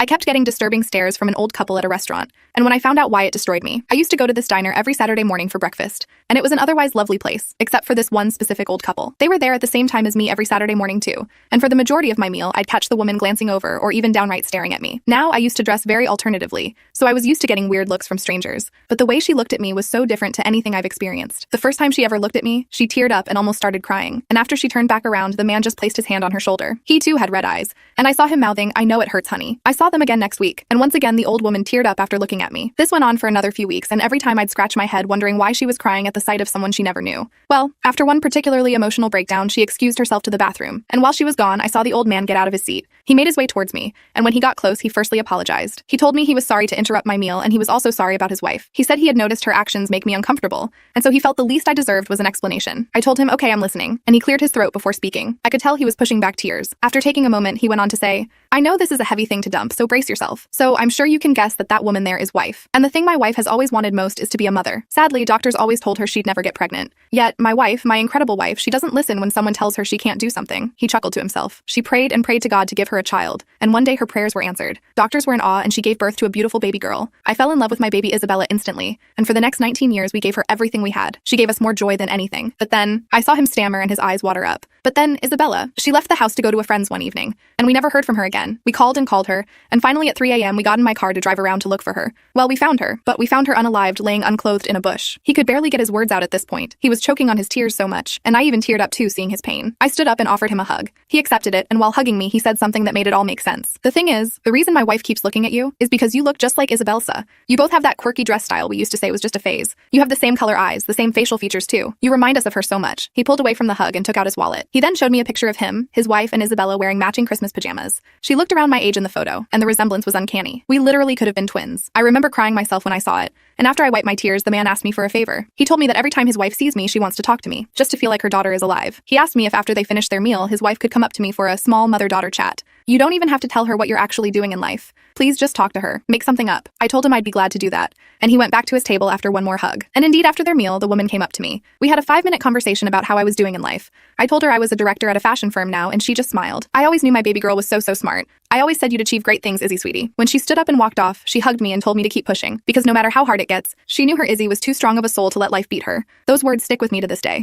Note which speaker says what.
Speaker 1: I kept getting disturbing stares from an old couple at a restaurant, and when I found out why, it destroyed me. I used to go to this diner every Saturday morning for breakfast, and it was an otherwise lovely place, except for this one specific old couple. They were there at the same time as me every Saturday morning too, and for the majority of my meal, I'd catch the woman glancing over or even downright staring at me. Now, I used to dress very alternatively, so I was used to getting weird looks from strangers, but the way she looked at me was so different to anything I've experienced. The first time she ever looked at me, she teared up and almost started crying, and after she turned back around, the man just placed his hand on her shoulder. He too had red eyes, and I saw him mouthing, "I know it hurts, honey." I saw them again next week, and once again the old woman teared up after looking at me. This went on for another few weeks, and every time I'd scratch my head wondering why she was crying at the sight of someone she never knew. Well, after one particularly emotional breakdown, she excused herself to the bathroom, and while she was gone, I saw the old man get out of his seat. He made his way towards me, and when he got close, he firstly apologized. He told me he was sorry to interrupt my meal, and he was also sorry about his wife. He said he had noticed her actions make me uncomfortable, and so he felt the least I deserved was an explanation. I told him, "Okay, I'm listening," and he cleared his throat before speaking. I could tell he was pushing back tears. After taking a moment, he went on to say, "I know this is a heavy thing to dump, so brace yourself. So I'm sure you can guess that that woman there is wife. And the thing my wife has always wanted most is to be a mother. Sadly, doctors always told her she'd never get pregnant. Yet, my wife, my incredible wife, she doesn't listen when someone tells her she can't do something." He chuckled to himself. "She prayed and prayed to God to give her a child, and one day her prayers were answered. Doctors were in awe, and she gave birth to a beautiful baby girl. I fell in love with my baby Isabella instantly, and for the next 19 years we gave her everything we had. She gave us more joy than anything. But then," I saw him stammer and his eyes water up. "But then, Isabella, she left the house to go to a friend's one evening, and we never heard from her again. We called and called her, and finally at 3 a.m. we got in my car to drive around to look for her. Well, we found her, but we found her unalived, laying unclothed in a bush." He could barely get his words out at this point. He was choking on his tears so much, and I even teared up too seeing his pain. I stood up and offered him a hug. He accepted it, and while hugging me, he said something that made it all make sense. "The thing is, the reason my wife keeps looking at you is because you look just like Isabelsa. You both have that quirky dress style we used to say was just a phase. You have the same color eyes, the same facial features too. You remind us of her so much." He pulled away from the hug and took out his wallet. He then showed me a picture of him, his wife, and Isabella wearing matching Christmas pajamas. She looked around my age in the photo, and the resemblance was uncanny. We literally could have been twins. I remember crying myself when I saw it, and after I wiped my tears, the man asked me for a favor. He told me that every time his wife sees me, she wants to talk to me, just to feel like her daughter is alive. He asked me if after they finished their meal, his wife could come up to me for a small mother-daughter chat. "You don't even have to tell her what you're actually doing in life. Please just talk to her. Make something up." I told him I'd be glad to do that, and he went back to his table after one more hug. And indeed, after their meal, the woman came up to me. We had a 5-minute conversation about how I was doing in life. I told her I was a director at a fashion firm now, and she just smiled. I always knew my baby girl was so smart. I always said you'd achieve great things, Izzy sweetie. When she stood up and walked off, she hugged me and told me to keep pushing, because no matter how hard it gets, she knew her Izzy was too strong of a soul to let life beat her. Those words stick with me to this day.